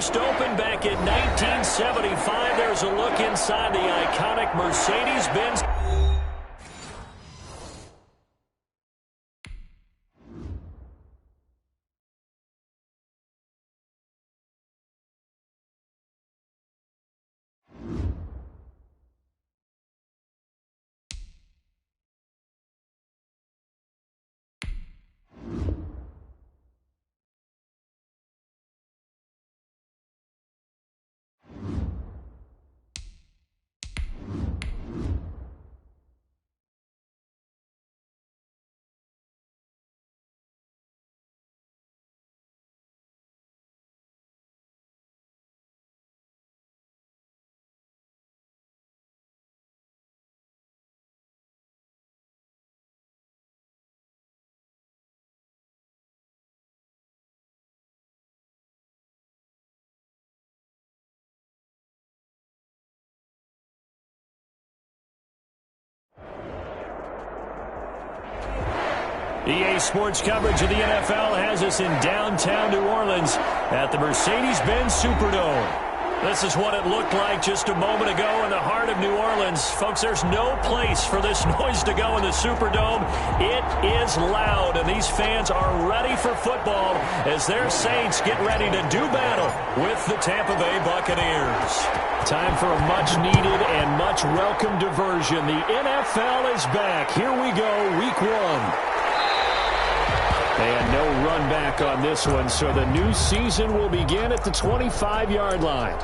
first opened back in 1975. There's a look inside the iconic Mercedes-Benz. EA Sports coverage of the NFL has us in downtown New Orleans at the Mercedes-Benz Superdome. This is what it looked like just a moment ago in the heart of New Orleans. Folks, there's no place for this noise to go in the Superdome. It is loud, and these fans are ready for football as their Saints get ready to do battle with the Tampa Bay Buccaneers. Time for a much-needed and much-welcome diversion. The NFL is back. Here we go, Week 1. And no run back on this one, so the new season will begin at the 25-yard line.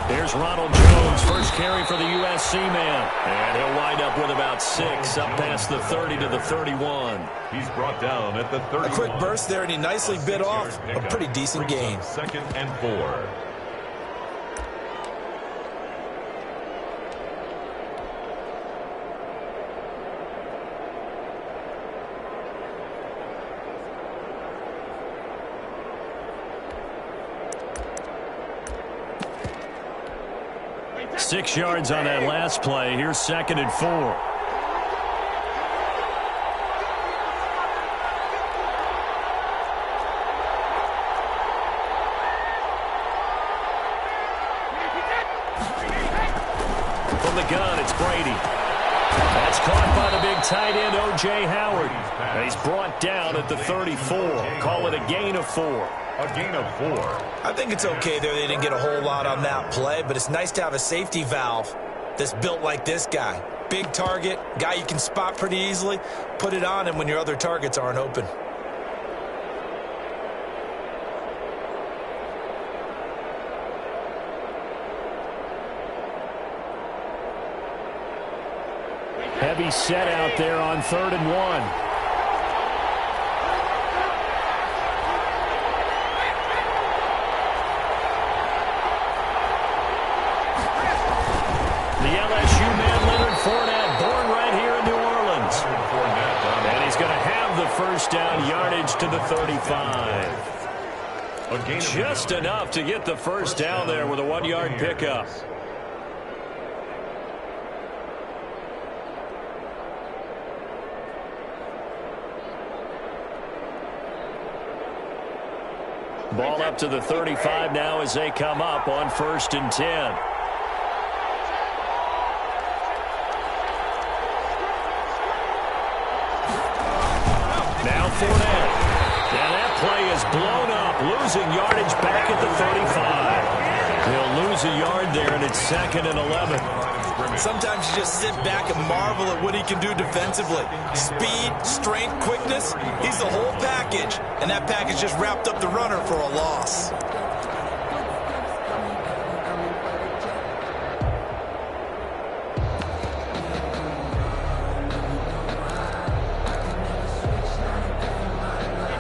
Here's Ronald Jones, first carry for the USC man. And he'll wind up with about 6, up past the 30 to the 31. He's brought down at the 31. A quick burst there, and he nicely bit off a pretty decent gain. 2nd and 4. Six yards on that last play. Here's 2nd and 4. From the gun, it's Brady. That's caught by the big tight end, O.J. Howard. And he's brought down at the 34. Call it a gain of 4. A gain of 4. I think it's okay there. They didn't get a whole lot on that play, but it's nice to have a safety valve that's built like this guy. Big target, guy you can spot pretty easily. Put it on him when your other targets aren't open. Heavy set out there on 3rd and 1. First down yardage to the 35. Just enough to get the first down there with a 1-yard pickup. Ball up to the 35 now as they come up on 1st and 10. Fournette. And that play is blown up, losing yardage back at the 35. He'll lose a yard there, and it's 2nd and 11. scrimmage. Sometimes you just sit back and marvel at what he can do defensively. Speed, strength, quickness, he's the whole package. And that package just wrapped up the runner for a loss.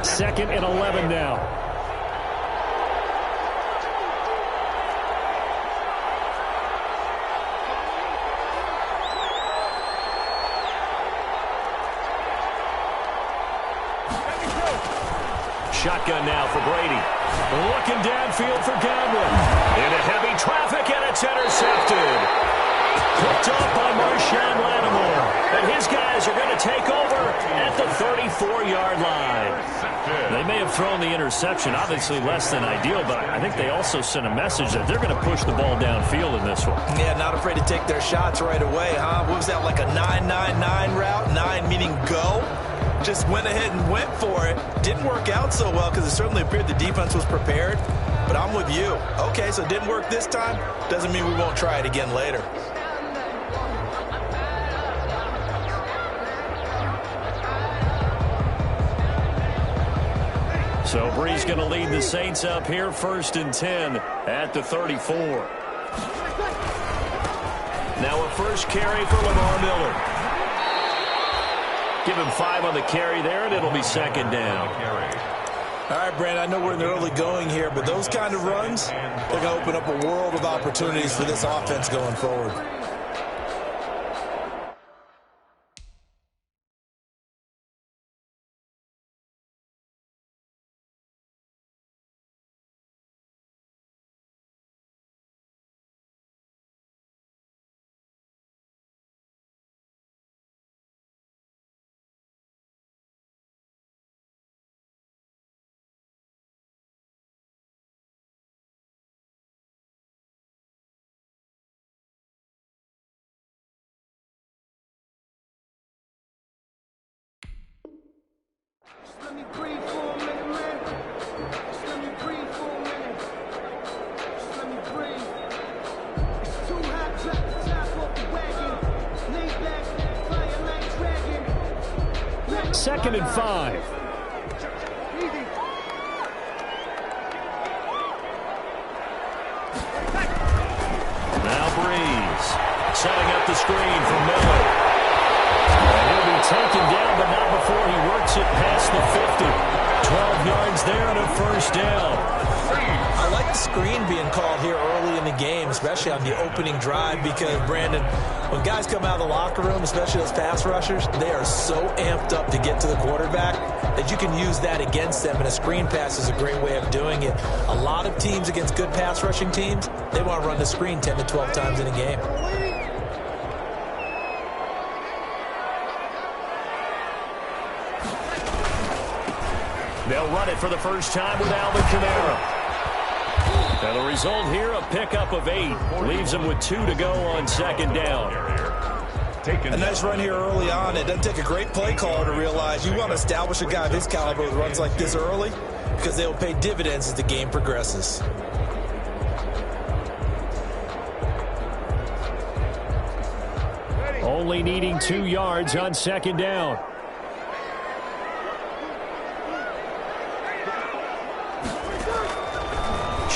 Second and 11 now. Shotgun now for Brady. Looking downfield for Godwin. Into heavy traffic, and it's intercepted. Picked up by Marshawn Lattimore. And his guys are going to take over at the 34-yard line. They may have thrown the interception, obviously less than ideal, but I think they also sent a message that they're going to push the ball downfield in this one. Yeah, not afraid to take their shots right away, huh? What was that, like a 9-9-9 route? 9 meaning go? Just went ahead and went for it. Didn't work out so well because it certainly appeared the defense was prepared. But I'm with you. Okay, so it didn't work this time. Doesn't mean we won't try it again later. So Bree's going to lead the Saints up here, 1st and 10 at the 34. Now a first carry for Lamar Miller. Give him 5 on the carry there, and it'll be 2nd down. All right, Brandon, I know we're in the early going here, but those kind of runs, they're going to open up a world of opportunities for this offense going forward. Let me breathe for a minute, man. Just let me breathe for a minute. Just let me breathe. It's too hot, drop the top off the wagon. Lay back, fire like dragon. 2nd and 5. Easy. Now Breeze setting up the screen for Miller. He'll be taken down, but not before he works it past the 50. 12 yards there and a 1st down. I like the screen being called here early in the game, especially on the opening drive, because, Brandon, when guys come out of the locker room, especially those pass rushers, they are so amped up to get to the quarterback that you can use that against them, and a screen pass is a great way of doing it. A lot of teams against good pass rushing teams, they want to run the screen 10 to 12 times in a game. They'll run it for the first time with Alvin Kamara. And the result here, a pickup of 8. Leaves them with 2 to go on 2nd down. A nice run here early on. It doesn't take a great play caller to realize you want to establish a guy of his caliber with runs like this early, because they will pay dividends as the game progresses. Only needing 2 yards on 2nd down.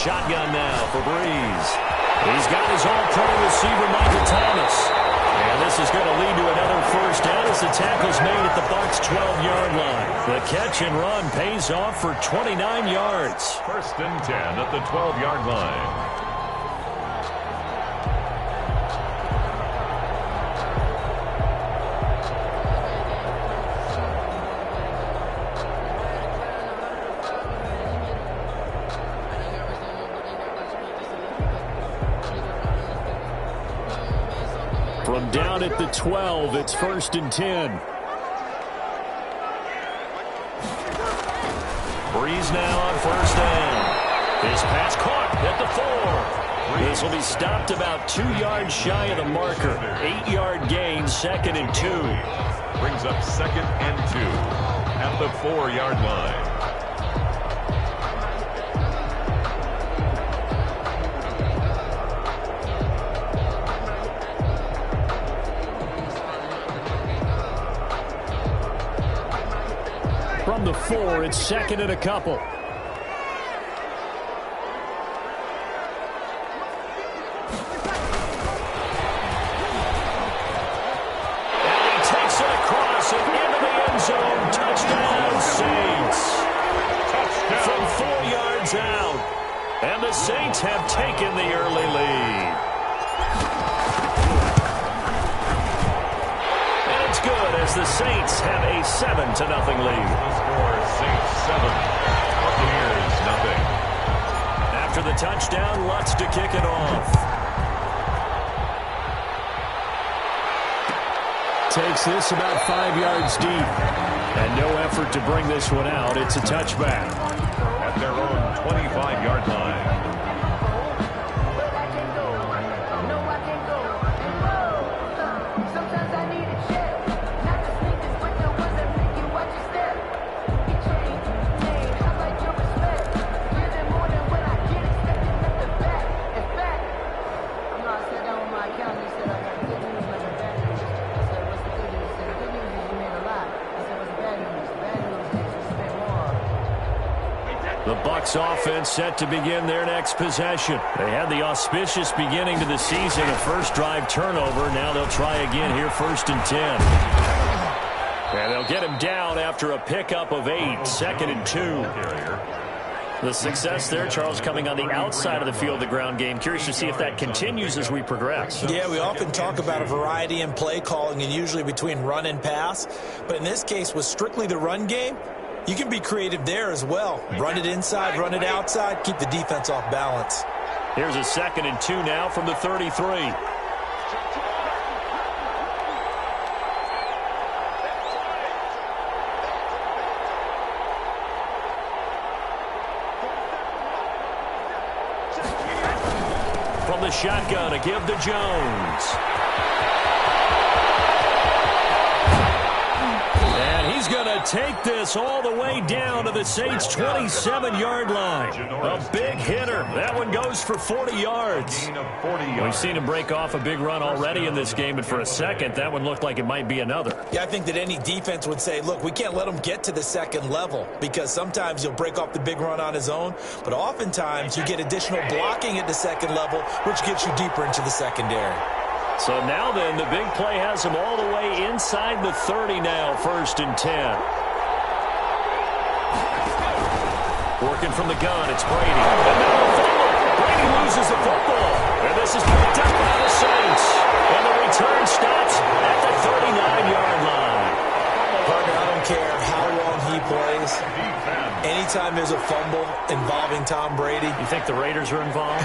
Shotgun now for Breeze. He's got his all-pro receiver, Michael Thomas. And this is going to lead to another 1st down as the tackle's made at the Bucs' 12-yard line. The catch and run pays off for 29 yards. 1st and 10 at the 12-yard line. From down at the 12, it's 1st and 10. Breeze now on 1st down. His pass caught at the 4. This will be stopped about 2 yards shy of the marker. 8-yard gain, 2nd and 2. Brings up 2nd and 2 at the 4-yard line. 4. It's second and a couple. Into the end zone. Touchdown, Saints. From 4 yards out. And the Saints have taken the early lead. And it's good as the Saints have a 7-0 lead. The score is Saints 7, Buccaneers nothing. After the touchdown, Lutz to kick it off. Takes this about 5 yards deep. And no effort to bring this one out. It's a touchback. At their own 25-yard line. The Bucs offense set to begin their next possession. They had the auspicious beginning to the season, a first drive turnover. Now they'll try again here, 1st and 10. And they'll get him down after a pickup of 8, 2nd and 2. The success there, Charles, coming on the outside of the field, the ground game. Curious to see if that continues as we progress. Yeah, we often talk about a variety in play calling and usually between run and pass. But in this case, with strictly the run game, you can be creative there as well. Run it inside, run it outside, keep the defense off balance. Here's a 2nd and 2 now from the 33. From the shotgun, a give to Jones. He's going to take this all the way down to the Saints' 27-yard line. A big hitter. That one goes for 40 yards. We've seen him break off a big run already in this game, but for a second, that one looked like it might be another. Yeah, I think that any defense would say, look, we can't let him get to the second level because sometimes he'll break off the big run on his own, but oftentimes you get additional blocking at the second level, which gets you deeper into the secondary. So now then, the big play has him all the way inside the 30 now, 1st and 10. Working from the gun, it's Brady. And now a fumble. Brady loses the football. And this is picked up by the Saints. And the return stops at the 39-yard line. Partner, I don't care how long he plays. Anytime there's a fumble involving Tom Brady. You think the Raiders are involved?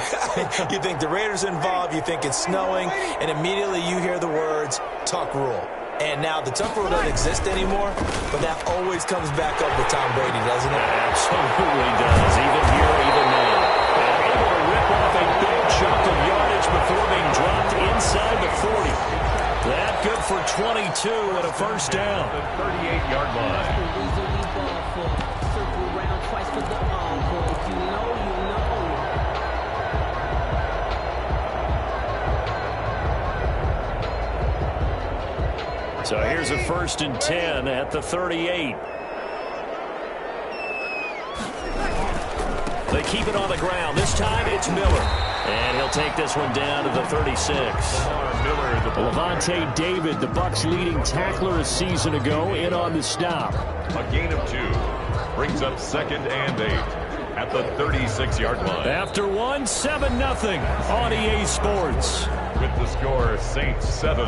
You think the Raiders are involved, you think it's snowing, and immediately you hear the words, tuck rule. And now the tuck rule doesn't exist anymore, but that always comes back up with Tom Brady, doesn't it? It absolutely does, even here, even now. And able to rip off a big chunk of yardage before being dropped inside the 40. That good for 22 and a first down. The 38-yard line. So here's a 1st and 10 at the 38. They keep it on the ground. This time it's Miller. And he'll take this one down to the 36. Levante David, the Bucs' leading tackler a season ago, in on the stop. A gain of 2 brings up 2nd and 8 at the 36-yard line. After 7-0 on EA Sports. With the score, Saints 7,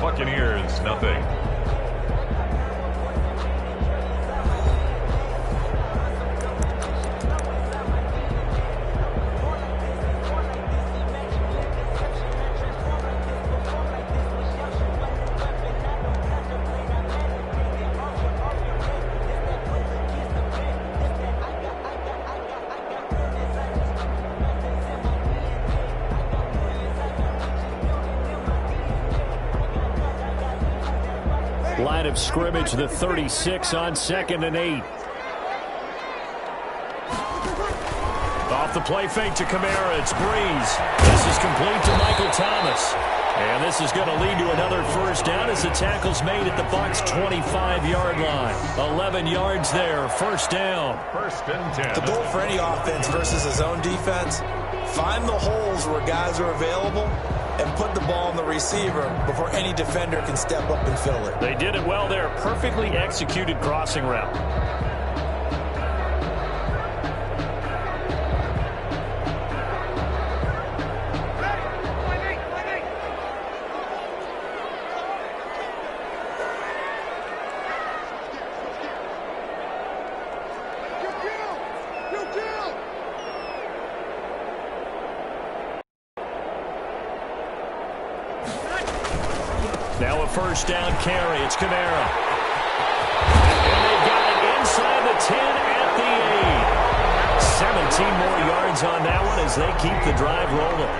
Buccaneers nothing. Line of scrimmage, the 36 on 2nd and 8. Off the play fake to Kamara, it's Breeze. This is complete to Michael Thomas. And this is going to lead to another first down as the tackle's made at the Bucs' 25-yard line. 11 yards there, first down. First and 10. The goal for any offense versus his own defense, find the holes where guys are available and put the ball on the receiver before any defender can step up and fill it. They did it well there. Perfectly executed crossing route. Now a first down carry. It's Kamara. And they've got it inside the 10 at the 8. 17 more yards on that one as they keep the drive rolling.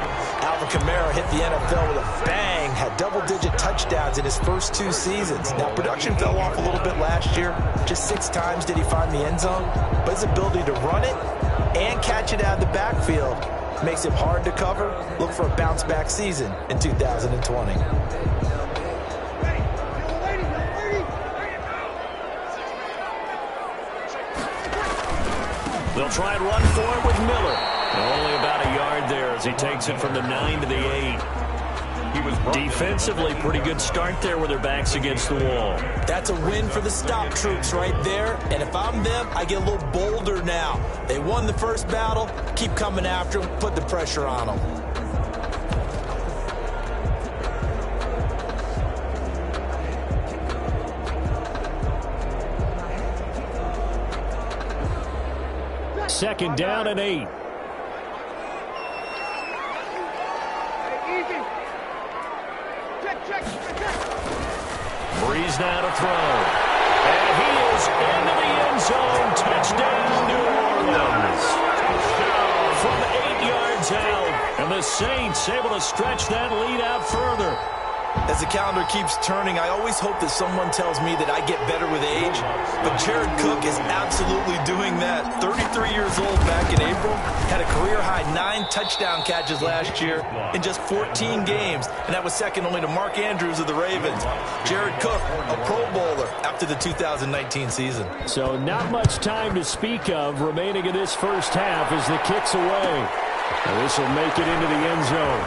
Alvin Kamara hit the NFL with a bang, had double-digit touchdowns in his first 2 seasons. Now, production fell off a little bit last year. Just 6 times did he find the end zone. But his ability to run it and catch it out of the backfield makes him hard to cover. Look for a bounce-back season in 2020. They'll try and run for it with Miller. Only about a yard there as he takes it from the 9 to the 8. He was defensively, pretty good start there with their backs against the wall. That's a win for the stop troops right there. And if I'm them, I get a little bolder now. They won the first battle. Keep coming after them. Put the pressure on them. Second down and 8. Breeze now to throw. And he is into the end zone. Touchdown, New Orleans. From 8 yards out. And the Saints able to stretch that lead out further. As the calendar keeps turning, I always hope that someone tells me that I get better with age. But Jared Cook is absolutely doing that. 33 years old back in April. Had a career-high 9 touchdown catches last year in just 14 games. And that was second only to Mark Andrews of the Ravens. Jared Cook, a Pro Bowler after the 2019 season. So not much time to speak of remaining in this first half as the kick's away. And this will make it into the end zone.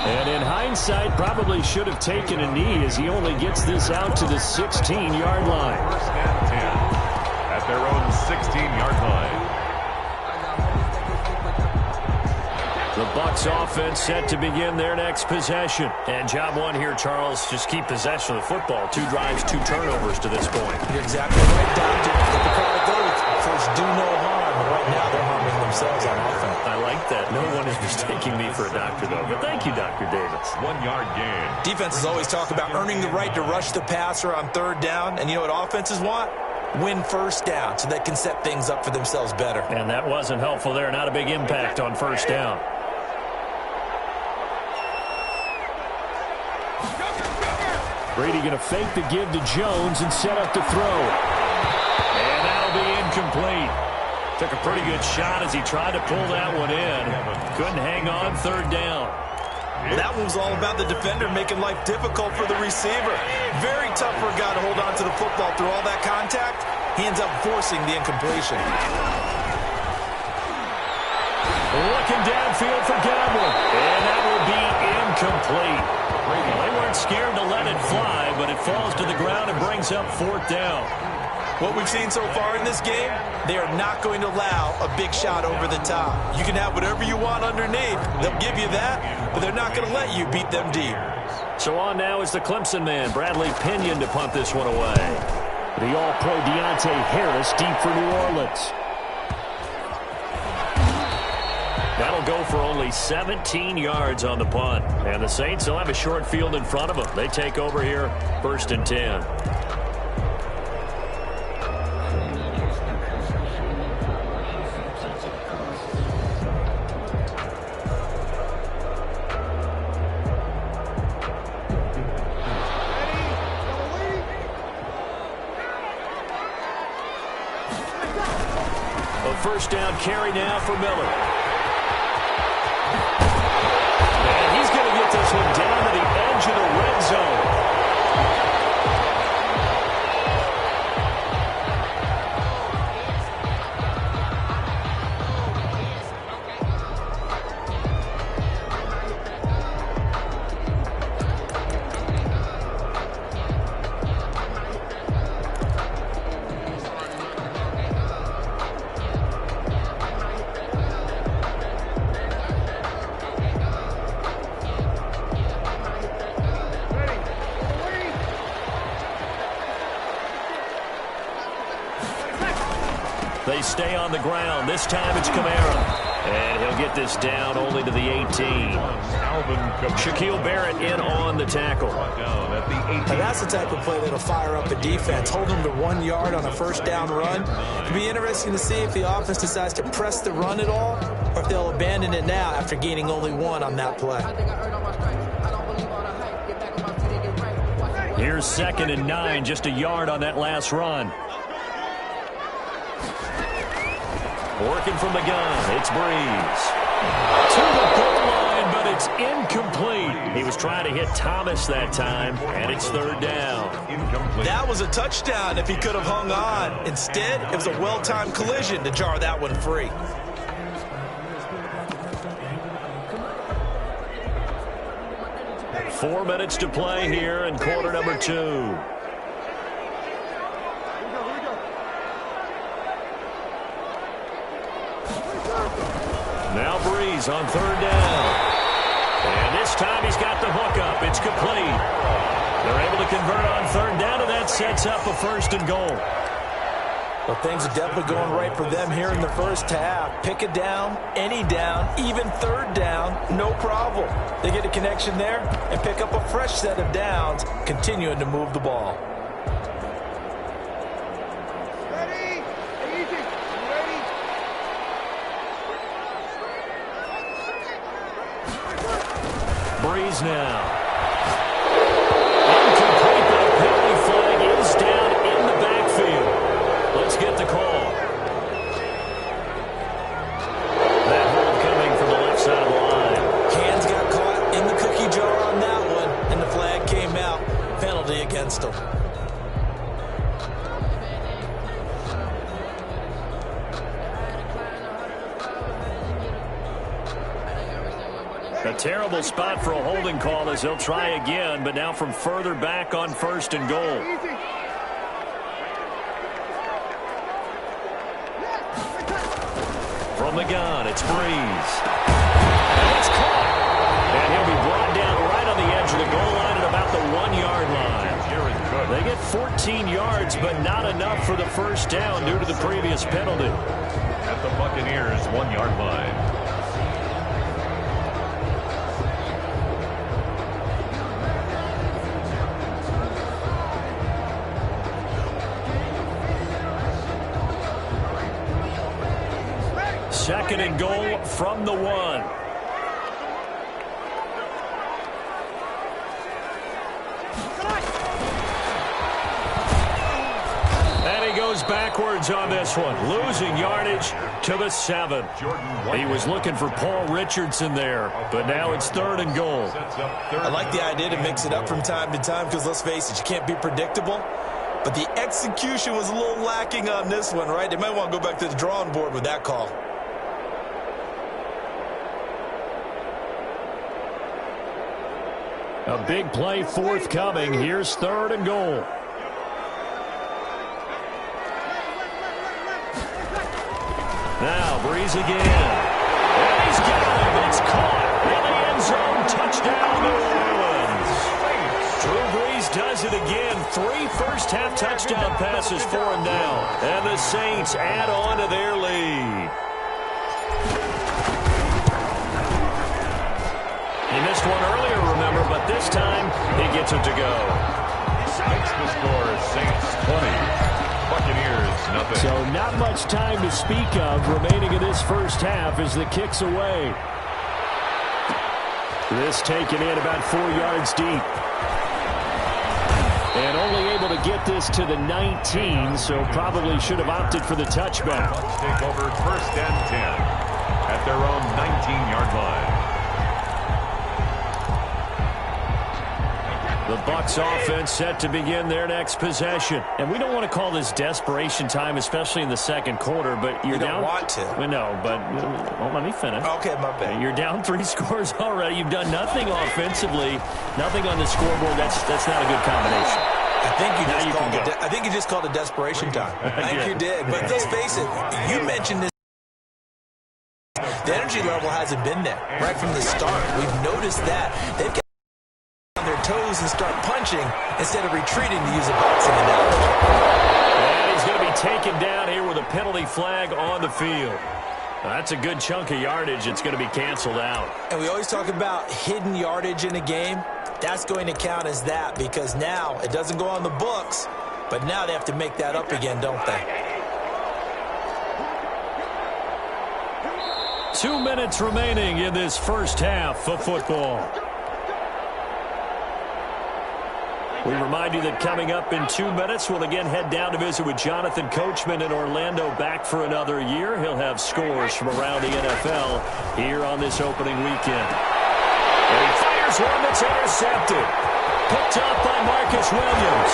And in hindsight, probably should have taken a knee as he only gets this out to the 16-yard line. First and 10 at their own 16-yard line. The Bucs offense set to begin their next possession. And job one here, Charles, just keep possession of the football. 2 drives, 2 turnovers to this point. You're exactly right, Doctor. Get the product oath. First, do no harm. But right now, they're harming themselves on offense. I like that. No one is mistaking me for a doctor, though. But thank you, Dr. Davis. 1-yard gain. Defenses always talk about earning the right to rush the passer on 3rd down. And you know what offenses want? Win first down so they can set things up for themselves better. And that wasn't helpful there. Not a big impact on first down. Brady going to fake the give to Jones and set up to throw. And that'll be incomplete. Took a pretty good shot as he tried to pull that one in. Couldn't hang on 3rd down. Well, that one was all about the defender making life difficult for the receiver. Very tough for a guy to hold on to the football through all that contact. He ends up forcing the incompletion. Looking downfield for Gamble. And that will be incomplete. They weren't scared to let it fly, but it falls to the ground and brings up 4th down. What we've seen so far in this game, they are not going to allow a big shot over the top. You can have whatever you want underneath. They'll give you that, but they're not going to let you beat them deep. So on now is the Clemson man, Bradley Pinion, to punt this one away. The All-Pro Deontay Harris deep for New Orleans. That'll go for only 17 yards on the punt. And the Saints will have a short field in front of them. They take over here, 1st and 10. A first down carry now for Miller. And he's going to get this one down to the edge of the red zone. They stay on the ground. This time it's Kamara. And he'll get this down only to the 18. Shaquille Barrett in on the tackle. And that's the type of play that'll fire up the defense. Hold them to 1 yard on a first down run. It'll be interesting to see if the offense decides to press the run at all, or if they'll abandon it now after gaining only 1 on that play. Here's 2nd and 9, just a yard on that last run. Working from the gun, it's Breeze. To the goal line, but it's incomplete. He was trying to hit Thomas that time, and it's 3rd down. That was a touchdown if he could have hung on. Instead, it was a well-timed collision to jar that one free. Four minutes to play here in quarter number 2. Now Breeze on 3rd down. And this time he's got the hook up. It's complete. They're able to convert on 3rd down, and that sets up a 1st and goal. Well, things are definitely going right for them here in the first half. Pick a down, any down, even 3rd down, no problem. They get a connection there and pick up a fresh set of downs, continuing to move the ball. Breeze now. Incomplete, but a penalty flag is down in the backfield. Let's get the call. That hold coming from the left side of the line. Hands got caught in the cookie jar on that one, and the flag came out. Penalty against them. A terrible spot for a holding call as they'll try again, but now from further back on 1st and goal. From the gun, it's Breeze. And it's caught. And he'll be brought down right on the edge of the goal line at about the 1-yard line. They get 14 yards, but not enough for the first down due to the previous penalty. At the Buccaneers' 1-yard line. Second and goal from the 1. And he goes backwards on this one, losing yardage to the 7. He was looking for Paul Richardson there, but now it's 3rd and goal. I like the idea to mix it up from time to time because, let's face it, you can't be predictable. But the execution was a little lacking on this one, right? They might want to go back to the drawing board with that call. A big play forthcoming. Here's 3rd and goal. Now Breeze again. And he's got him. It's caught in the end zone. Touchdown, New Orleans. Drew Brees does it again. 3 first-half touchdown passes for him now. And the Saints add on to their lead. He missed one earlier, remember, but this time he gets it to go. Makes the score Saints 20, Buccaneers nothing. So not much time to speak of remaining in this first half as the kick's away. This taken in about 4 yards deep. And only able to get this to the 19, so probably should have opted for the touchback. Bucks take over 1st and 10 at their own 19-yard line. The Bucs offense set to begin their next possession. And we don't want to call this desperation time, especially in the second quarter, but you're down. You don't want to. Well, no, but well, let me finish. Okay, my bad. You're down 3 scores already. You've done nothing offensively, nothing on the scoreboard. That's not a good combination. I think you just called it desperation time. I think you did. But let's face it, you mentioned this. The energy level hasn't been there right from the start. We've noticed that. They've got on their toes and start punching instead of retreating, to use a boxing analogy. And he's going to be taken down here with a penalty flag on the field. That's a good chunk of yardage. It's going to be canceled out. And we always talk about hidden yardage in a game. That's going to count as that because now it doesn't go on the books, but now they have to make that up again, don't they? 2 minutes remaining in this first half of football. We remind you that coming up in 2 minutes, we'll again head down to visit with Jonathan Coachman in Orlando, back for another year. He'll have scores from around the NFL here on this opening weekend. And he fires one that's intercepted. Picked up by Marcus Williams.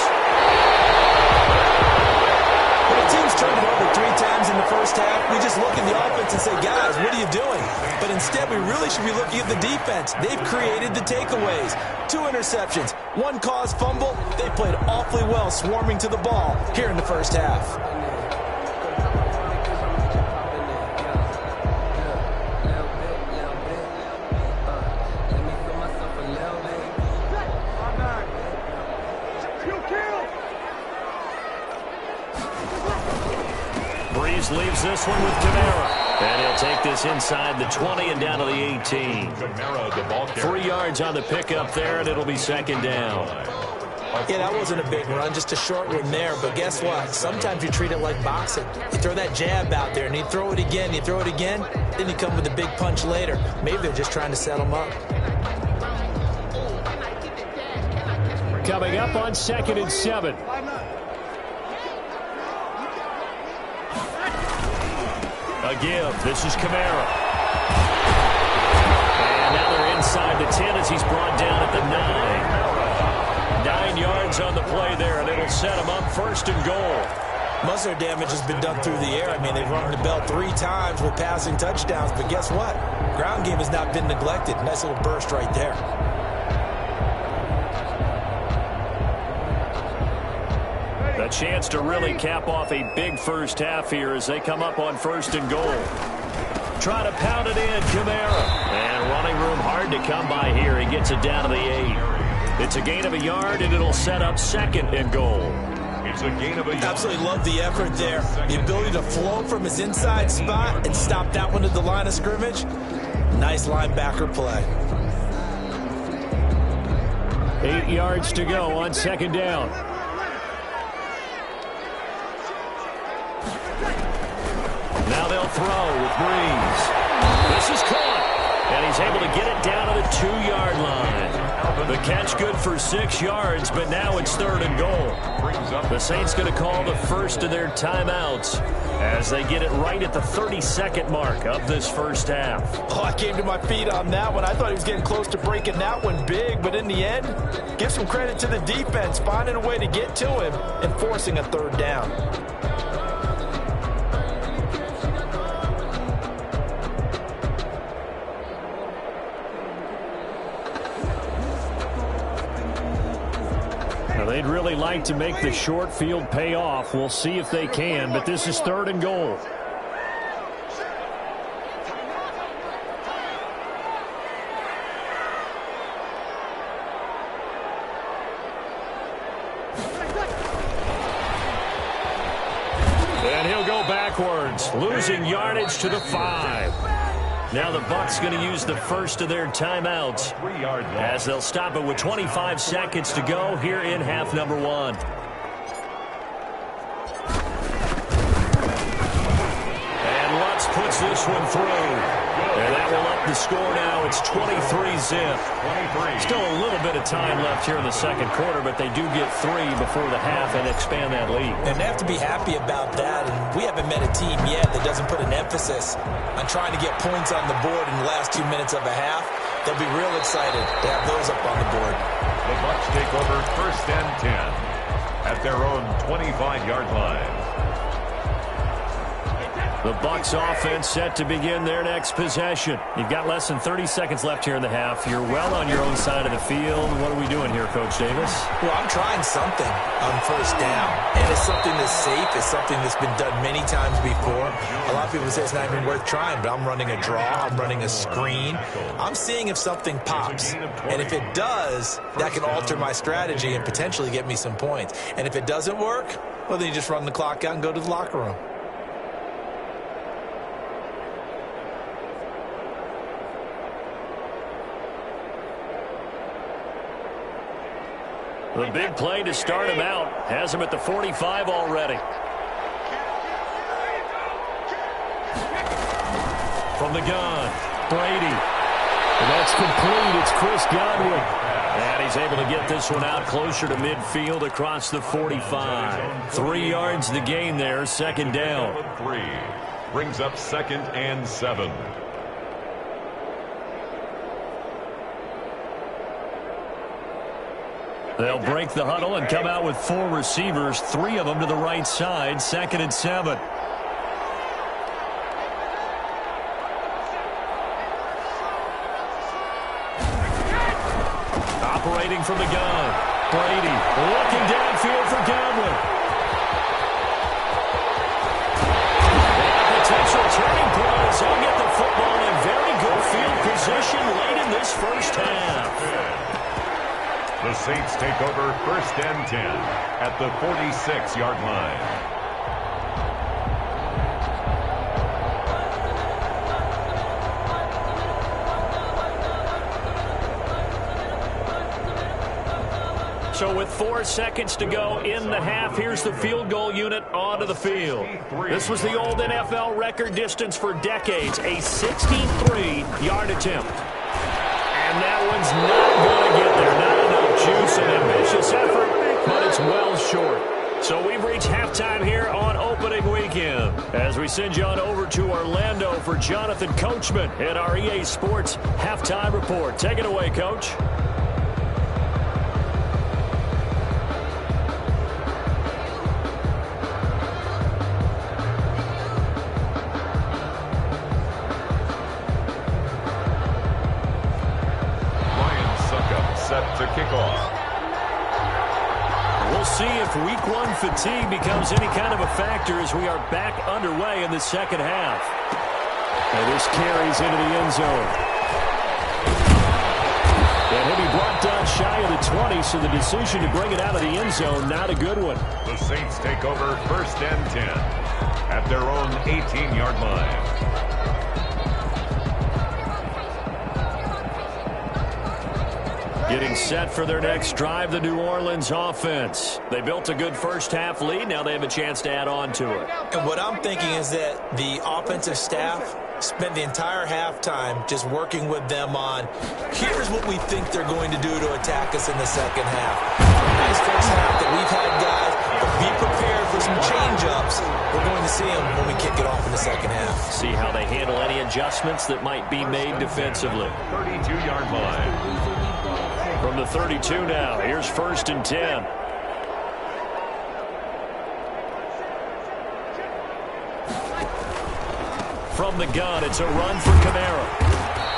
When a team's turned it over 3 times in the first half, we just look at the offense and say, guys, what are you doing? But instead, we really should be looking at the defense. They've created the takeaways. 2 interceptions, 1 caused fumble. They played awfully well swarming to the ball here in the first half. Breeze leaves this one with Kamara. And he'll take this inside the 20 and down to the 18. Kamara, the ball carrier. 3 yards on the pickup there, and it'll be second down. Yeah, that wasn't a big run, just a short one there. But guess what? Sometimes you treat it like boxing. You throw that jab out there, and you throw it again, you throw it again, then you come with a big punch later. Maybe they're just trying to set them up. Coming up on 2nd and 7. A give. This is Kamara. And now they're inside the 10 as he's brought down at the 9. 9 yards on the play there, and it'll set him up 1st and goal. Most of their damage has been done through the air. I mean, they've rung the bell 3 times with passing touchdowns, but guess what? Ground game has not been neglected. Nice little burst right there. A chance to really cap off a big first half here as they come up on 1st and goal. Try to pound it in, Kamara. And running room hard to come by here. He gets it down to the 8. It's a gain of a yard, and it'll set up 2nd and goal. It's a gain of a yard. Absolutely love the effort there. The ability to flow from his inside spot and stop that one at the line of scrimmage. Nice linebacker play. 8 yards to go on 2nd down. Now they'll throw with Breeze. This is caught, and he's able to get it down to the 2-yard line. The catch good for 6 yards, but now it's 3rd and goal. The Saints going to call the first of their timeouts as they get it right at the 32nd mark of this first half. Oh, I came to my feet on that one. I thought he was getting close to breaking that one big, but in the end, give some credit to the defense, finding a way to get to him and forcing a 3rd down. They'd really like to make the short field pay off. We'll see if they can, but this is 3rd and goal. And he'll go backwards, losing yardage to the 5. Now the Bucs going to use the first of their timeouts as they'll stop it with 25 seconds to go here in half number 1. And Lutz puts this one through. And that will up the score now. It's 23-zip. Still a little bit of time left here in the second quarter, but they do get 3 before the half and expand that lead. And they have to be happy about that. And we haven't met a team yet that doesn't put an emphasis on trying to get points on the board in the last 2 minutes of a half. They'll be real excited to have those up on the board. The Bucs take over 1st and 10 at their own 25-yard line. The Bucs offense set to begin their next possession. You've got less than 30 seconds left here in the half. You're well on your own side of the field. What are we doing here, Coach Davis? Well, I'm trying something on 1st down. And it's something that's safe. It's something that's been done many times before. A lot of people say it's not even worth trying, but I'm running a draw. I'm running a screen. I'm seeing if something pops. And if it does, that can alter my strategy and potentially get me some points. And if it doesn't work, well, then you just run the clock out and go to the locker room. The big play to start him out. Has him at the 45 already. From the gun, Brady. And that's complete. It's Chris Godwin. And he's able to get this one out closer to midfield across the 45. 3 yards the gain there, 2nd down. 3 brings up 2nd and 7. They'll break the huddle and come out with 4 receivers, 3 of them to the right side, 2nd and 7. Operating from the gun, Brady looking downfield for Godwin. Potential turning point as he'll get the football in very good field position late in this first half. The Saints take over 1st and 10 at the 46-yard line. So with 4 seconds to go in the half, here's the field goal unit onto the field. This was the old NFL record distance for decades, a 63-yard attempt. And that one's not going to get there. Not enough juice and ambitious effort, but it's well short. So we've reached halftime here on opening weekend as we send you on over to Orlando for Jonathan Coachman in our EA Sports Halftime Report. Take it away, Coach. To kick off. We'll see if week 1 fatigue becomes any kind of a factor as we are back underway in the second half. And this carries into the end zone. And he'll be brought down shy of the 20, so the decision to bring it out of the end zone, not a good one. The Saints take over 1st and 10 at their own 18-yard line. Getting set for their next drive, the New Orleans offense. They built a good first half lead. Now they have a chance to add on to it. And what I'm thinking is that the offensive staff spent the entire halftime just working with them on, here's what we think they're going to do to attack us in the second half. Nice first half that we've had, guys, but be prepared for some change-ups. We're going to see them when we kick it off in the second half. See how they handle any adjustments that might be made defensively. 32-yard line. From the 32 now, here's 1st and 10. From the gun, it's a run for Kamara.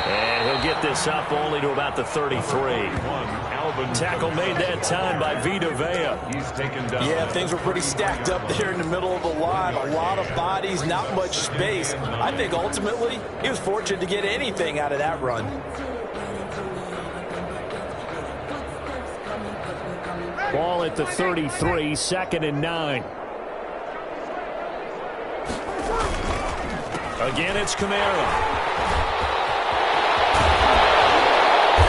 And he'll get this up only to about the 33. Tackle made that time by Vita Vea. He's taken down. Yeah, things were pretty stacked up there in the middle of the line. A lot of bodies, not much space. I think ultimately he was fortunate to get anything out of that run. Ball at the 33, 2nd and 9. Again, it's Kamara.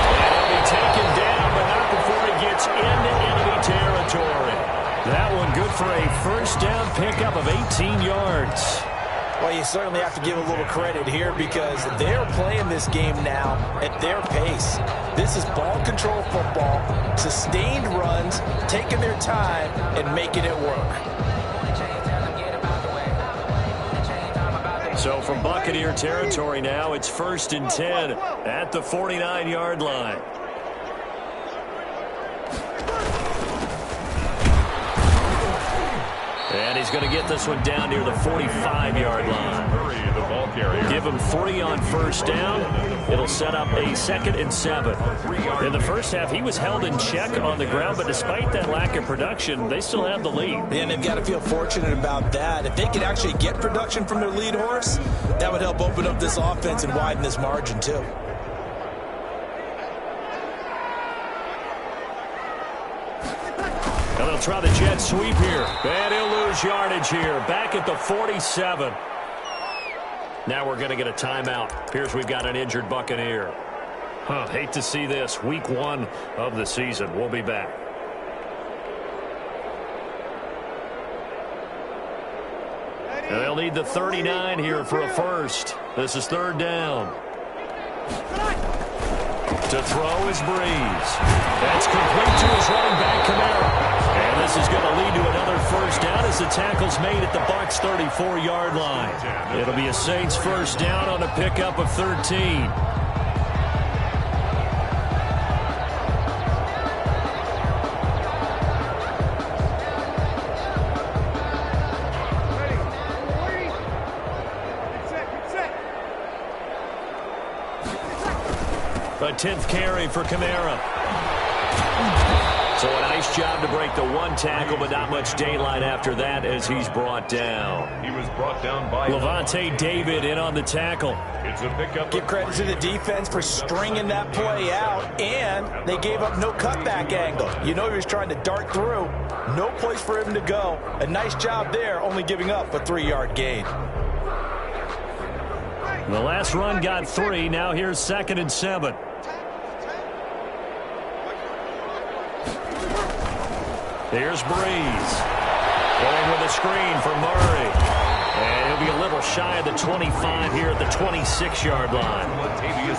And he'll be taken down, but not before he gets into enemy territory. That one good for a first down pickup of 18 yards. Well, you certainly have to give a little credit here because they're playing this game now at their pace. This is ball control football, sustained runs, taking their time, and making it work. So from Buccaneer territory now, it's 1st and 10 at the 49-yard line. And he's going to get this one down near the 45-yard line. Give him 3 on 1st down. It'll set up a 2nd and 7. In the first half, he was held in check on the ground, but despite that lack of production, they still have the lead. And they've got to feel fortunate about that. If they could actually get production from their lead horse, that would help open up this offense and widen this margin, too. And they'll try the jet sweep here. And he'll lose yardage here. Back at the 47. Now we're going to get a timeout. Appears we've got an injured Buccaneer. Hate to see this. Week 1 of the season. We'll be back. And they'll need the 39 here for a first. This is 3rd down. To throw is Breeze. That's complete to his running back, Kamara. And this is going to lead to another first down as the tackle's made at the Bucs' 34-yard line. It'll be a Saints first down on a pickup of 13. A 10th carry for Kamara. So a nice job to break the 1 tackle, but not much daylight after that as he's brought down. He was brought down by Levante David in on the tackle. It's a pickup. Give credit to the defense for stringing that play out, and they gave up no cutback angle. You know he was trying to dart through. No place for him to go. A nice job there, only giving up a 3-yard gain. The last run got 3. Now here's 2nd and 7. Here's Breeze. Going with a screen for Murray. And he'll be a little shy of the 25 here at the 26-yard line.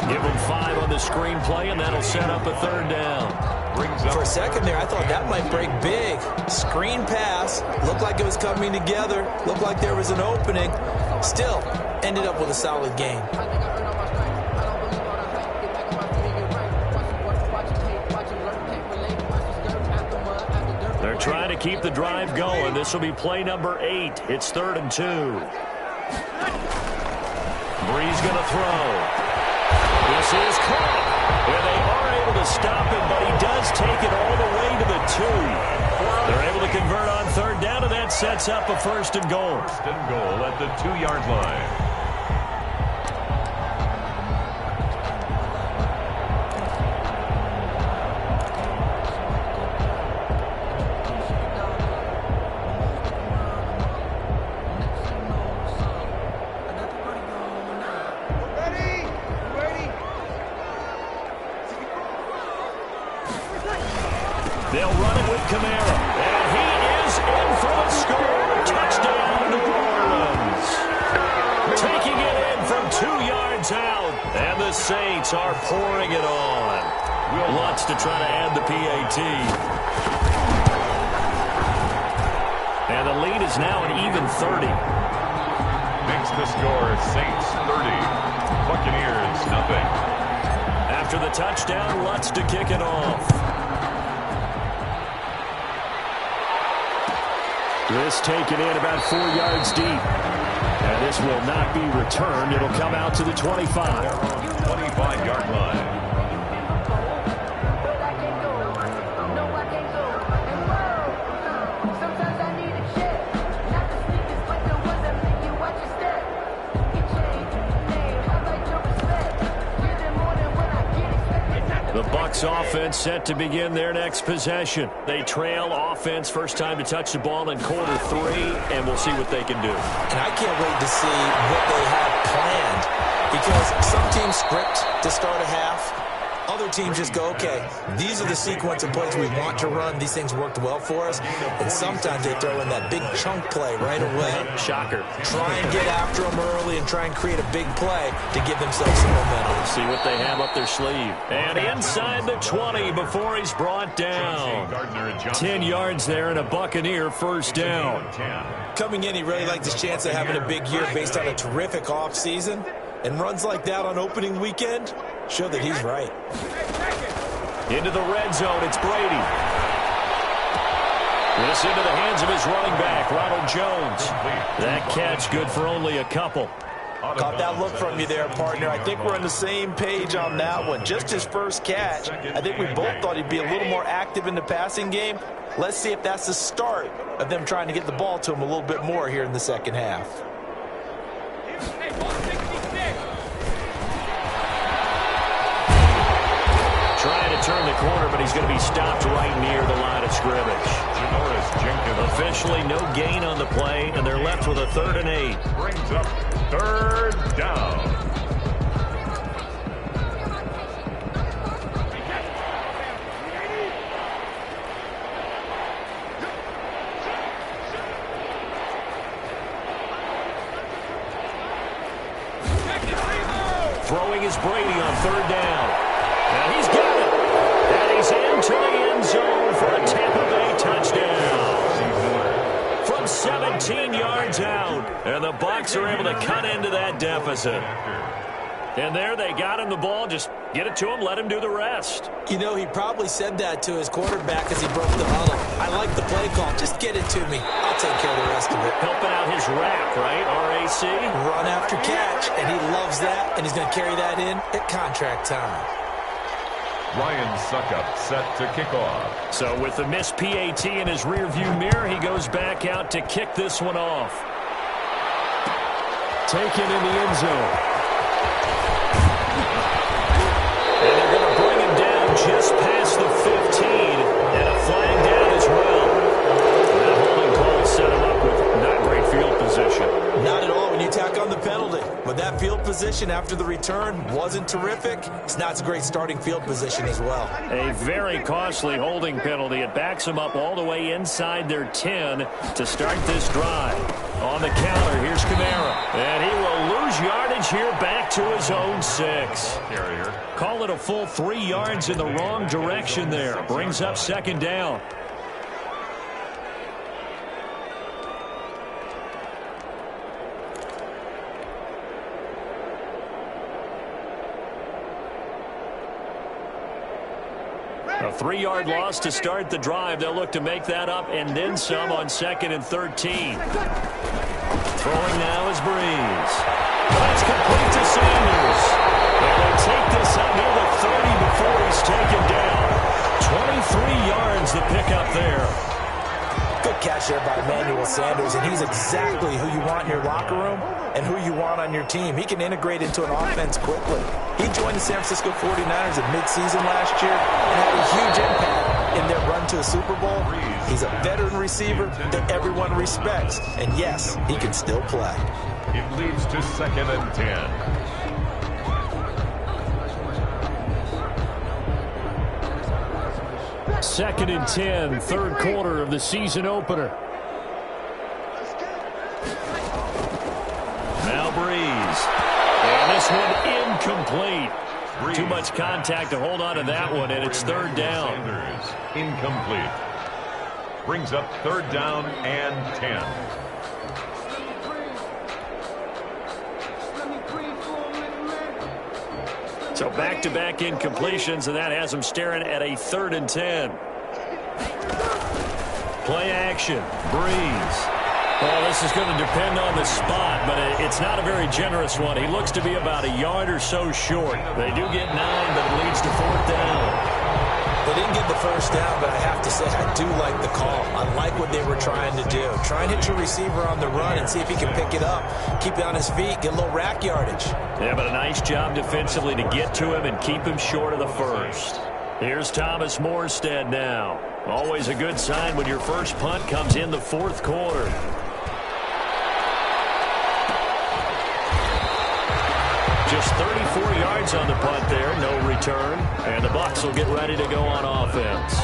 Give him 5 on the screen play, and that'll set up a 3rd down. For a second there, I thought that might break big. Screen pass. Looked like it was coming together. Looked like there was an opening. Still, ended up with a solid gain. They're trying to keep the drive going. This will be play number 8. It's 3rd and 2. Breeze going to throw. This is caught. And they are able to stop him, but he does take it all the way to the 2. They're able to convert on 3rd down, and that sets up a 1st and goal. 1st and goal at the 2-yard line. They'll run it with Kamara. And he is in for the score. Touchdown, New Orleans. Taking it in from 2 yards out. And the Saints are pouring it on. Lutz to try to add the PAT. And the lead is now an even 30. Makes the score Saints 30. Buccaneers nothing. After the touchdown, Lutz to kick it off. This taken in about 4 yards deep. And this will not be returned. It'll come out to the 25. 25-yard line. The Bucs offense set to begin their next possession. They trail offense, first time to touch the ball in quarter 3, and we'll see what they can do. And I can't wait to see what they have planned, because some teams script to start a half, Other teams just go, okay, these are the sequence of plays we want to run. These things worked well for us. And sometimes they throw in that big chunk play right away. Shocker. Try and get after them early and try and create a big play to give themselves some momentum. See what they have up their sleeve. And inside the 20 before he's brought down. 10 yards there and a Buccaneer first down. Coming in, he really liked his chance of having a big year based on a terrific offseason. And runs like that on opening weekend show that he's right. Into the red zone, it's Brady. This into the hands of his running back, Ronald Jones. That catch good for only a couple. Caught that look from you there, partner. I think we're on the same page on that one. Just his first catch. I think we both thought he'd be a little more active in the passing game. Let's see if that's the start of them trying to get the ball to him a little bit more here in the second half. Trying to turn the corner, but he's going to be stopped right near the line of scrimmage. Officially no gain on the play, and they're left with a 3rd and 8. Brings up 3rd down. Throwing is Brady on 3rd down. And he's got it. And he's into the end zone for a Tampa Bay touchdown. From 17 yards out. And the Bucs are able to cut into that deficit. And there they got him the ball. Just get it to him, let him do the rest. You know, he probably said that to his quarterback as he broke the huddle. I like the play call. Just get it to me. I'll take care of the rest of it. Helping out his rap, right? RAC. Run after catch, and he loves that, and he's going to carry that in at contract time. Ryan Suckup set to kick off. So with the missed PAT in his rearview mirror, he goes back out to kick this one off. Taken in the end zone. And they're going to bring him down just past the 15, and a flag down as well. That holding call set him up with not great field position. Not at all when you tack on the penalty. But that field position after the return wasn't terrific. It's not a great starting field position as well. A very costly holding penalty. It backs them up all the way inside their 10 to start this drive. On the counter, here's Kamara. And he will lose yardage here back to his own 6. Call it a full 3 yards in the wrong direction there. Brings up 2nd down. A 3-yard loss to start the drive. They'll look to make that up and then some on 2nd and 13. Throwing now is Breeze. That's complete to Sanders. And they take this up near the 30 before he's taken down. 23 yards to pick up there. Good catch there by Emmanuel Sanders, and he's exactly who you want in your locker room and who you want on your team. He can integrate into an offense quickly. He joined the San Francisco 49ers at midseason last year and had a huge impact in their run to a Super Bowl. He's a veteran receiver that everyone respects, and yes, he can still play. It leads to 2nd and 10. 2nd and 10, 3rd quarter of the season opener. Now Breeze. And this one incomplete. Too much contact to hold on to that one, and it's 3rd down. Sanders, incomplete. Brings up 3rd down and 10. So back-to-back incompletions, and that has them staring at a 3rd and 10. Play action. Breeze. Well, this is going to depend on the spot, but it's not a very generous one. He looks to be about a yard or so short. They do get 9, but it leads to 4th down. They didn't get the first down, but I have to say I do like the call. I like what they were trying to do. Try and hit your receiver on the run and see if he can pick it up. Keep it on his feet, get a little rack yardage. Yeah, but a nice job defensively to get to him and keep him short of the first. Here's Thomas Morstead now. Always a good sign when your first punt comes in the 4th quarter. Just 34 yards on the punt there, no return. And the Bucs will get ready to go on offense.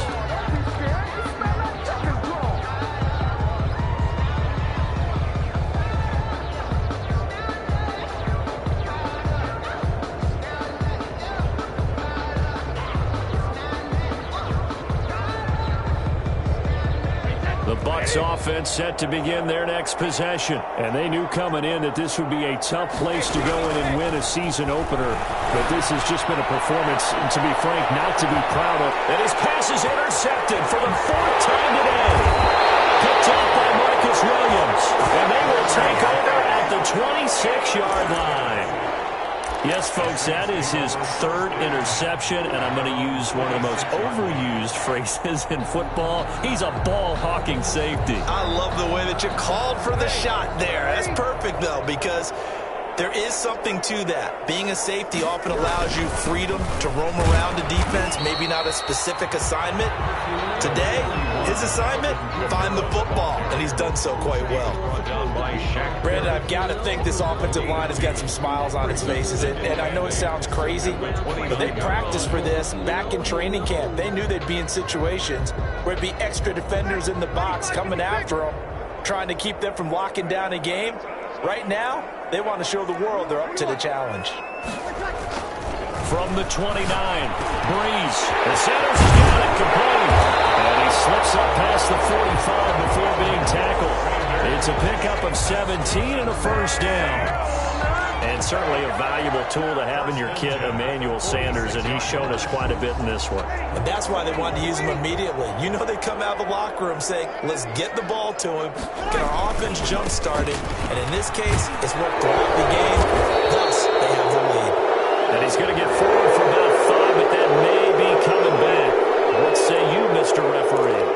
The Bucs offense set to begin their next possession. And they knew coming in that this would be a tough place to go in and win a season opener. But this has just been a performance, to be frank, not to be proud of. And his pass is intercepted for the 4th time today. Picked up by Marcus Williams. And they will take over at the 26-yard line. Yes, folks, that is his 3rd interception, and I'm going to use one of the most overused phrases in football. He's a ball-hawking safety. I love the way that you called for the shot there. That's perfect, though, because there is something to that. Being a safety often allows you freedom to roam around the defense, maybe not a specific assignment. Today, his assignment, find the football, and he's done so quite well. Brandon, I've got to think this offensive line has got some smiles on its faces. And I know it sounds crazy, but they practiced for this back in training camp. They knew they'd be in situations where it'd be extra defenders in the box coming after them, trying to keep them from locking down a game. Right now, they want to show the world they're up to the challenge. From the 29, Breeze. The Sanders has got it complete. And he slips up past the 45 before being tackled. It's a pickup of 17 and a first down. And certainly a valuable tool to have in your kit, Emmanuel Sanders, and he's shown us quite a bit in this one. And that's why they wanted to use him immediately. You know they come out of the locker room saying, let's get the ball to him, get our offense jump-started, and in this case, it's worked throughout the game. Thus, they have the lead. And he's going to get forward for about 5, but that may be coming back. What say you, Mr. Referee?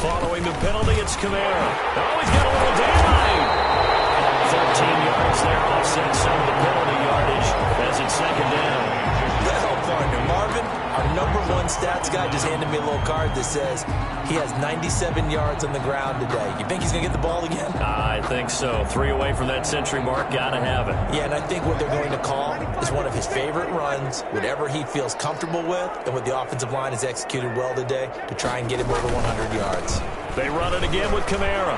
Following the penalty, it's Kamara. Oh, he's got a little daylight. 13 yards there, offset some of the penalty yardage as it's 2nd down. Well, partner, Marvin, our #1 stats guy just handed me a little card that says he has 97 yards on the ground today. You think he's going to get the ball again? I think so. 3 away from that century mark, got to have it. Yeah, and I think what they're going to call is one of his favorite runs, whatever he feels comfortable with, and what the offensive line has executed well today to try and get him over 100 yards. They run it again with Kamara.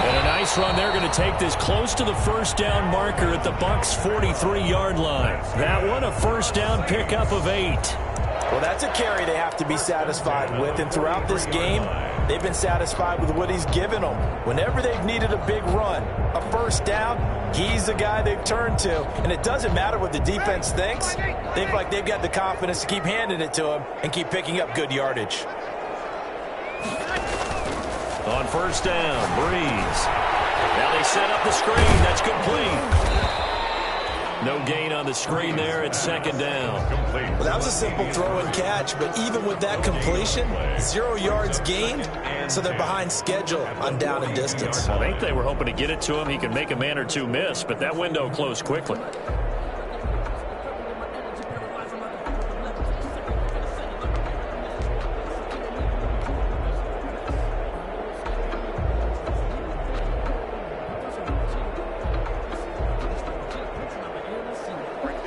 And a nice run. They're going to take this close to the first down marker at the Bucs' 43-yard line. That one, a first down pickup of 8. Well, that's a carry they have to be satisfied with. And throughout this game, they've been satisfied with what he's given them. Whenever they've needed a big run, a first down, he's the guy they've turned to. And it doesn't matter what the defense thinks. They've got the confidence to keep handing it to him and keep picking up good yardage. On first down, Breeze. Now they set up the screen. That's complete. No gain on the screen there. It's 2nd down. Well, that was a simple throw and catch, but even with that completion, 0 yards gained, so they're behind schedule on down and distance. I think they were hoping to get it to him. He could make a man or two miss, but that window closed quickly.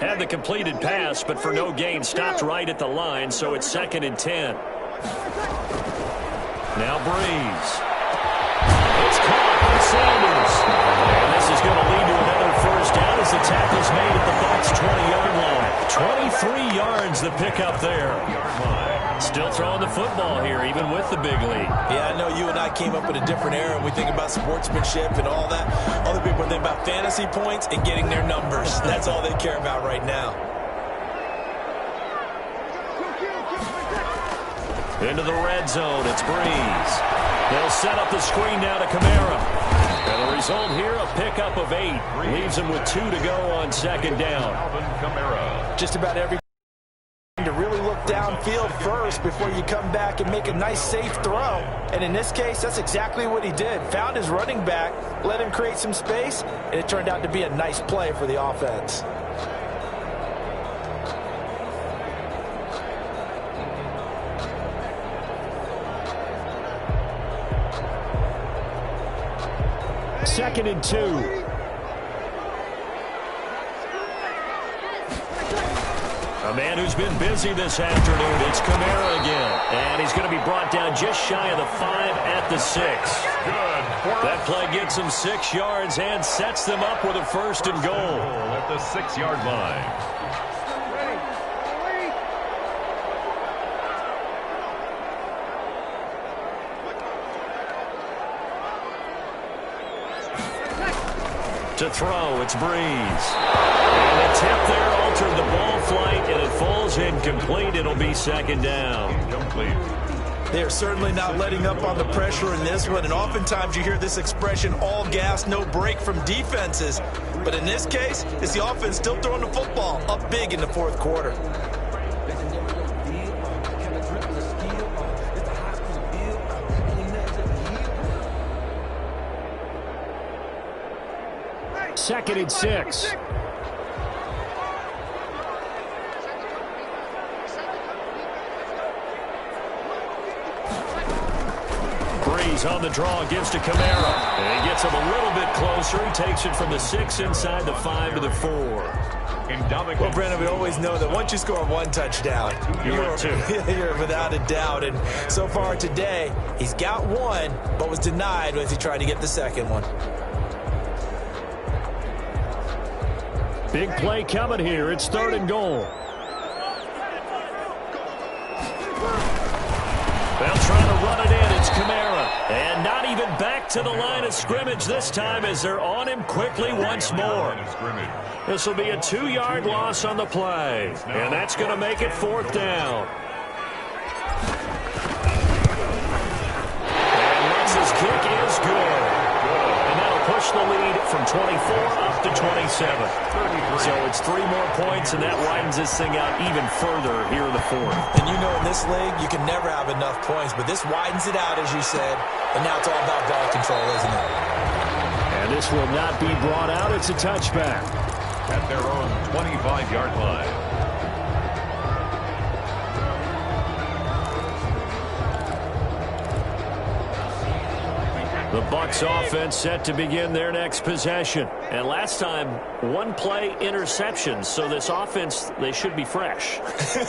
Had the completed pass, but for no gain, stopped right at the line, so it's 2nd and 10. Now Breeze. It's caught by Sanders. And this is going to lead to another first down as the tackle's made at the Bucs' 20-yard line. 23 yards the pickup there. Still throwing the football here, even with the big lead. Yeah, I know you and I came up in a different era, and we think about sportsmanship and all that. Other people think about fantasy points and getting their numbers. That's all they care about right now. Into the red zone, it's Breeze. They'll set up the screen now to Kamara. And the result here, a pickup of 8. Leaves him with 2 to go on 2nd down. Just about every to really look downfield first before you come back and make a nice, safe throw. And in this case, that's exactly what he did. Found his running back, let him create some space, and it turned out to be a nice play for the offense. Second and 2. A man who's been busy this afternoon. It's Kamara again. And he's going to be brought down just shy of the 5 at the 6. Good. That play gets him 6 yards and sets them up with a 1st and goal. At the 6-yard line. To throw, it's Breeze. And the tip there altered the ball flight, and it falls incomplete. It'll be 2nd down. Incomplete. They are certainly not letting up on the pressure in this one, and oftentimes you hear this expression, all gas, no break from defenses. But in this case, it's the offense still throwing the football up big in the 4th quarter. Second and 6. Breeze on the draw, gives to Kamara. And he gets him a little bit closer. He takes it from the 6 inside the 5 to the 4. Well, Brandon, we always know that once you score 1 touchdown, you're without a doubt. And so far today, he's got 1, but was denied as he tried to get the 2nd one. Big play coming here. It's 3rd and goal. They'll try to run it in. It's Kamara. And not even back to the line of scrimmage this time as they're on him quickly once more. This will be a 2-yard loss on the play. And that's going to make it 4th down. And Lutz's kick is good. And that'll push the lead from 24 up to 27. So it's 3 more points, and that widens this thing out even further here in the 4th. And you know in this league, you can never have enough points, but this widens it out, as you said, and now it's all about ball control, isn't it? And this will not be brought out. It's a touchback. At their own 25-yard line. The Bucs offense set to begin their next possession. And last time, 1-play interception. So this offense, they should be fresh.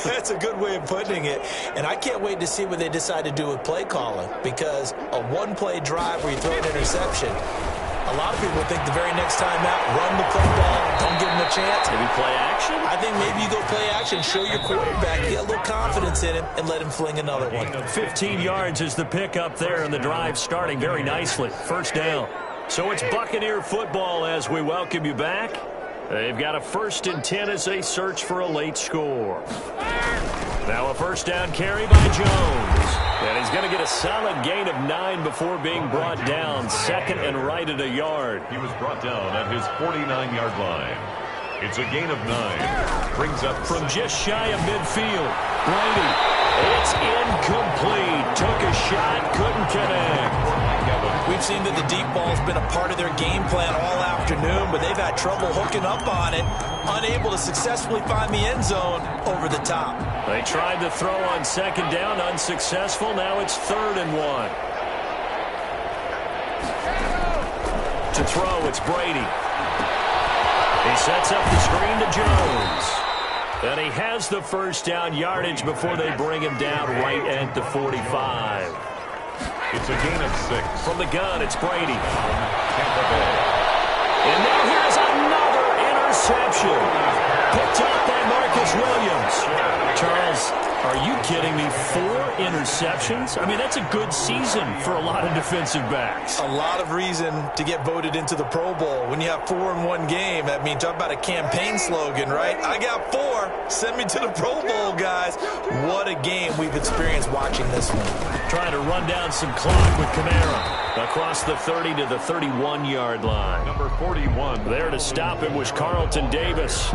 That's a good way of putting it. And I can't wait to see what they decide to do with play calling. Because a 1-play drive where you throw an interception, a lot of people think the very next time out, run the play ball, don't give them a chance. Maybe play action? I think maybe you go play action, show your quarterback, get a little confidence in him, and let him fling another one. 15 yards is the pickup there, and the drive starting very nicely. 1st down. So it's Buccaneer football as we welcome you back. They've got a 1st and 10 as they search for a late score. Now a 1st down carry by Jones. And he's going to get a solid gain of 9 before being brought down. 2nd and right at a yard. He was brought down at his 49-yard line. It's a gain of 9. Brings up from just shy of midfield. Brady. It's incomplete. Took a shot, couldn't connect. We've seen that the deep ball's been a part of their game plan all afternoon, but they've had trouble hooking up on it, unable to successfully find the end zone over the top. They tried to throw on 2nd down, unsuccessful. Now it's 3rd and 1. To throw, it's Brady. He sets up the screen to Jones. And he has the 1st down yardage before they bring him down right at the 45. It's a gain of 6. From the gun, it's Brady. And now here's another interception. Picked up by Marcus Williams. Charles, are you kidding me? 4 interceptions? I mean, that's a good season for a lot of defensive backs. A lot of reason to get voted into the Pro Bowl. When you have 4 in one game, that means talk about a campaign slogan, right? I got 4. Send me to the Pro Bowl, guys. What a game we've experienced watching this one. Trying to run down some clock with Kamara. Across the 30 to the 31-yard line. Number 41. There to stop him was Carlton Davis.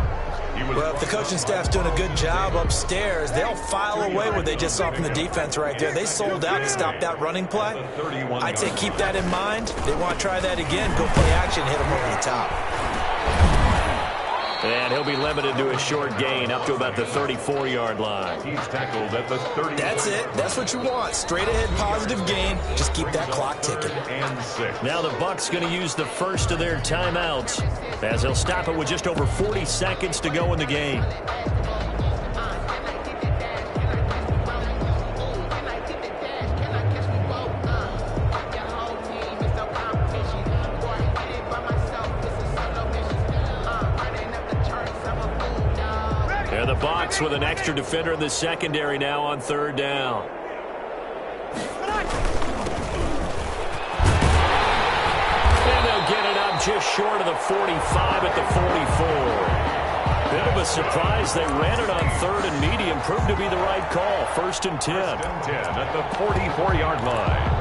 Well, if the coaching staff's doing a good job upstairs, they'll file away what they just saw from the defense right there. They sold out to stop that running play. I'd say keep that in mind. They want to try that again. Go play action, hit them over the top. And he'll be limited to a short gain up to about the 34-yard line. He's tackled at the 30. That's it. That's what you want. Straight ahead positive gain. Just keep that clock ticking. And 6. Now the Bucs going to use the first of their timeouts as they'll stop it with just over 40 seconds to go in the game. And the Bucs with an extra defender in the secondary now on third down. And they'll get it up just short of the 45 at the 44. Bit of a surprise. They ran it on third and medium. Proved to be the right call. First and 10. First and 10 at the 44-yard line.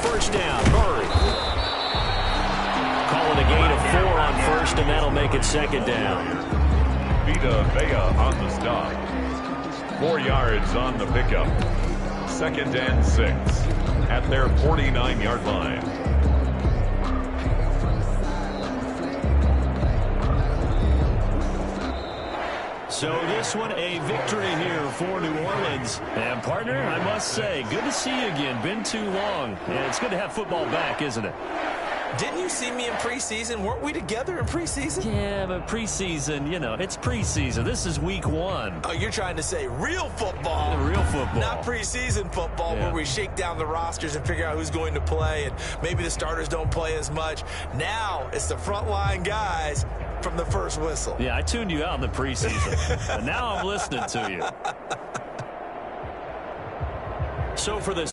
First down, Murray. Calling a gain of 4 on first, and that'll make it second down. Boodawg on the stop. 4 yards on the pickup. Second and 6 at their 49-yard line. So this one a victory here for New Orleans. And partner, I must say, good to see you again. Been too long. And it's good to have football back, isn't it? Didn't you see me in preseason? Weren't we together in preseason? Yeah, but preseason, you know, it's preseason. This is week 1. Oh, you're trying to say real football. Real football. Not preseason football where we shake down the rosters and figure out who's going to play, and maybe the starters don't play as much. Now it's the frontline guys from the first whistle. Yeah, I tuned you out in the preseason. And now I'm listening to you. So for this